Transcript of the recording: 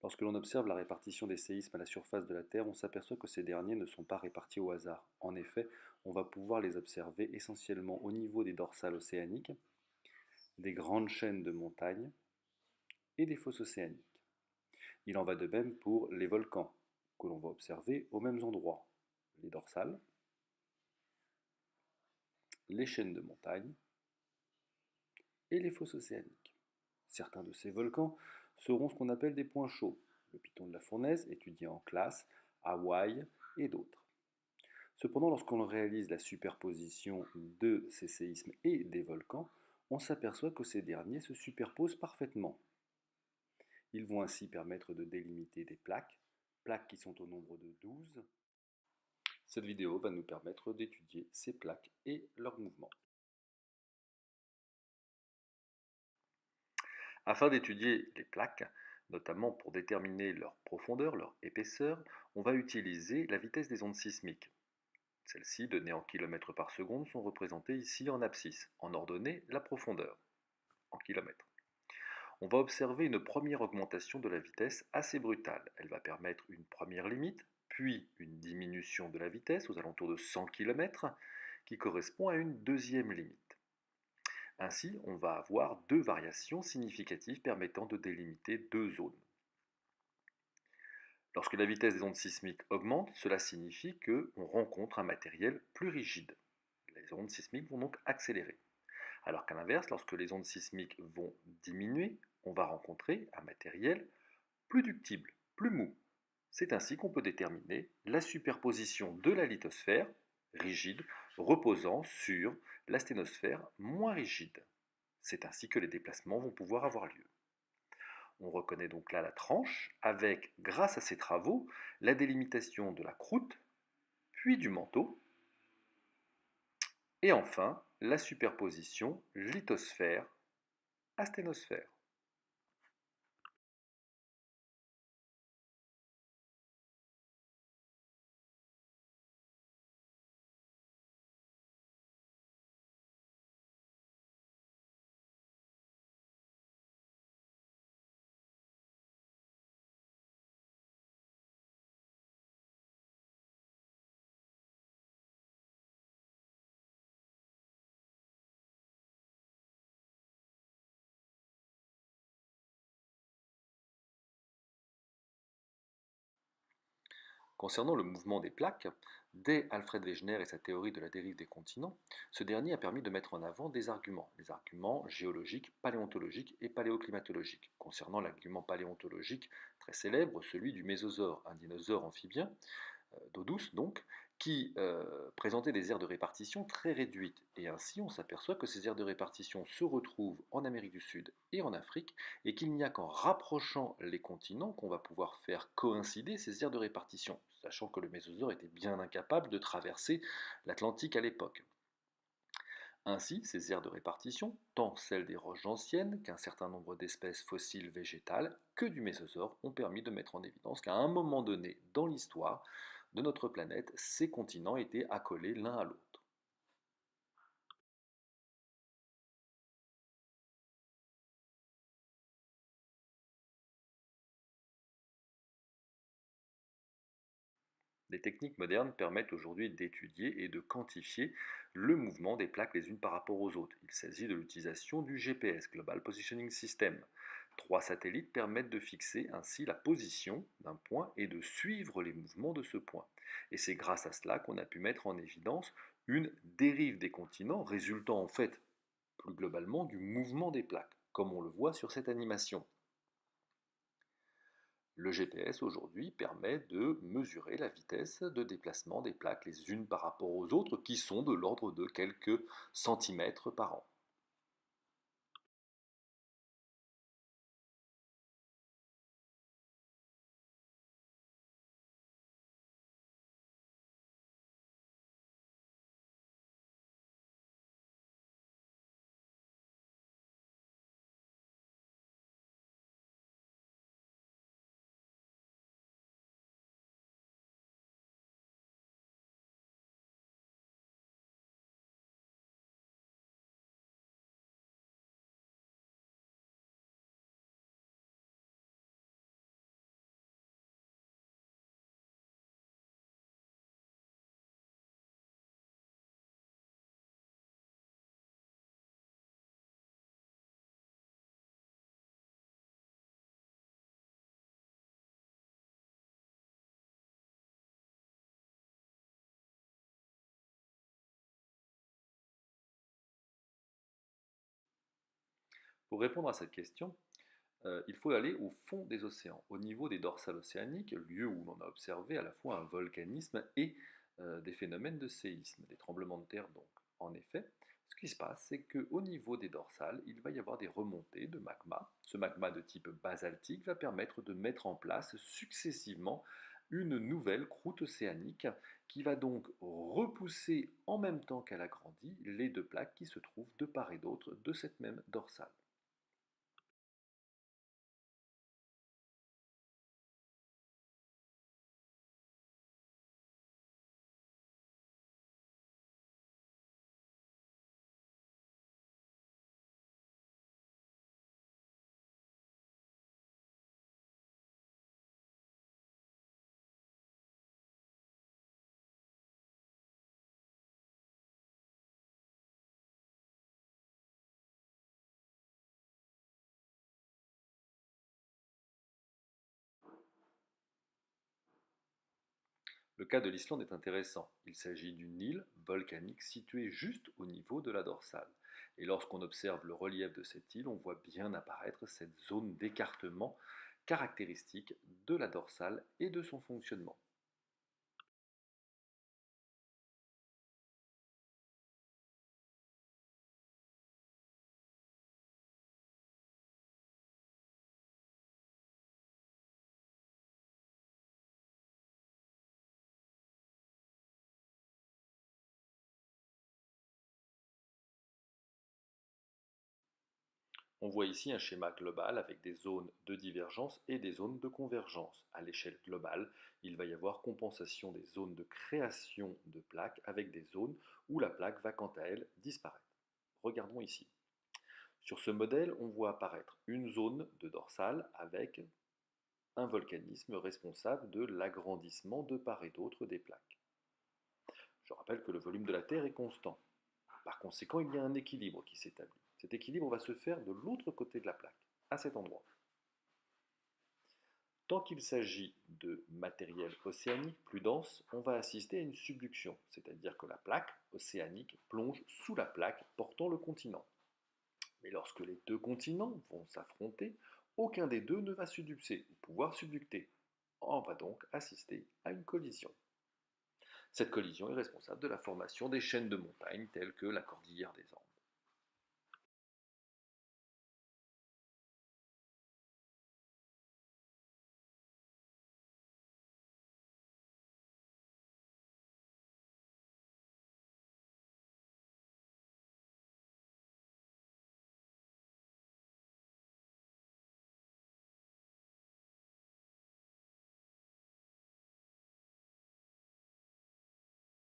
Lorsque l'on observe la répartition des séismes à la surface de la Terre, on s'aperçoit que ces derniers ne sont pas répartis au hasard. En effet, on va pouvoir les observer essentiellement au niveau des dorsales océaniques, des grandes chaînes de montagnes et des fosses océaniques. Il en va de même pour les volcans, que l'on va observer aux mêmes endroits, les dorsales, les chaînes de montagnes et les fosses océaniques. Certains de ces volcans seront ce qu'on appelle des points chauds, le piton de la fournaise étudié en classe, Hawaï et d'autres. Cependant, lorsqu'on réalise la superposition de ces séismes et des volcans, on s'aperçoit que ces derniers se superposent parfaitement. Ils vont ainsi permettre de délimiter des plaques, plaques qui sont au nombre de 12. Cette vidéo va nous permettre d'étudier ces plaques et leurs mouvements. Afin d'étudier les plaques, notamment pour déterminer leur profondeur, leur épaisseur, on va utiliser la vitesse des ondes sismiques. Celles-ci, données en kilomètres par seconde, sont représentées ici en abscisse, en ordonnée la profondeur, en kilomètres. On va observer une première augmentation de la vitesse assez brutale. Elle va permettre une première limite, puis une diminution de la vitesse aux alentours de 100 km, qui correspond à une deuxième limite. Ainsi, on va avoir deux variations significatives permettant de délimiter deux zones. Lorsque la vitesse des ondes sismiques augmente, cela signifie qu'on rencontre un matériel plus rigide. Les ondes sismiques vont donc accélérer. Alors qu'à l'inverse, lorsque les ondes sismiques vont diminuer, on va rencontrer un matériel plus ductible, plus mou. C'est ainsi qu'on peut déterminer la superposition de la lithosphère, rigide, reposant sur la sténosphère, moins rigide. C'est ainsi que les déplacements vont pouvoir avoir lieu. On reconnaît donc là la tranche avec, grâce à ces travaux, la délimitation de la croûte, puis du manteau, et enfin la superposition lithosphère-asténosphère. Concernant le mouvement des plaques, dès Alfred Wegener et sa théorie de la dérive des continents, ce dernier a permis de mettre en avant des arguments, les arguments géologiques, paléontologiques et paléoclimatologiques. Concernant l'argument paléontologique très célèbre, celui du mésosaure, un dinosaure amphibien, d'eau douce donc, qui présentait des aires de répartition très réduites. Et ainsi, on s'aperçoit que ces aires de répartition se retrouvent en Amérique du Sud et en Afrique, et qu'il n'y a qu'en rapprochant les continents qu'on va pouvoir faire coïncider ces aires de répartition, sachant que le mésosaure était bien incapable de traverser l'Atlantique à l'époque. Ainsi, ces aires de répartition, tant celles des roches anciennes qu'un certain nombre d'espèces fossiles végétales, que du mésosaure, ont permis de mettre en évidence qu'à un moment donné dans l'histoire de notre planète, ces continents étaient accolés l'un à l'autre. Les techniques modernes permettent aujourd'hui d'étudier et de quantifier le mouvement des plaques les unes par rapport aux autres. Il s'agit de l'utilisation du GPS, Global Positioning System. 3 satellites permettent de fixer ainsi la position d'un point et de suivre les mouvements de ce point. Et c'est grâce à cela qu'on a pu mettre en évidence une dérive des continents résultant en fait plus globalement du mouvement des plaques, comme on le voit sur cette animation. Le GPS aujourd'hui permet de mesurer la vitesse de déplacement des plaques les unes par rapport aux autres qui sont de l'ordre de quelques centimètres par an. Pour répondre à cette question, il faut aller au fond des océans, au niveau des dorsales océaniques, lieu où l'on a observé à la fois un volcanisme et des phénomènes de séisme, des tremblements de terre donc. En effet, ce qui se passe, c'est qu'au niveau des dorsales, il va y avoir des remontées de magma. Ce magma de type basaltique va permettre de mettre en place successivement une nouvelle croûte océanique qui va donc repousser en même temps qu'elle agrandit les deux plaques qui se trouvent de part et d'autre de cette même dorsale. Le cas de l'Islande est intéressant. Il s'agit d'une île volcanique située juste au niveau de la dorsale. Et lorsqu'on observe le relief de cette île, on voit bien apparaître cette zone d'écartement caractéristique de la dorsale et de son fonctionnement. On voit ici un schéma global avec des zones de divergence et des zones de convergence. À l'échelle globale, il va y avoir compensation des zones de création de plaques avec des zones où la plaque va quant à elle disparaître. Regardons ici. Sur ce modèle, on voit apparaître une zone de dorsale avec un volcanisme responsable de l'agrandissement de part et d'autre des plaques. Je rappelle que le volume de la Terre est constant. Par conséquent, il y a un équilibre qui s'établit. Cet équilibre va se faire de l'autre côté de la plaque, à cet endroit. Tant qu'il s'agit de matériel océanique plus dense, on va assister à une subduction, c'est-à-dire que la plaque océanique plonge sous la plaque portant le continent. Mais lorsque les deux continents vont s'affronter, aucun des deux ne va subducer ou pouvoir subducter. On va donc assister à une collision. Cette collision est responsable de la formation des chaînes de montagnes telles que la cordillère des Andes.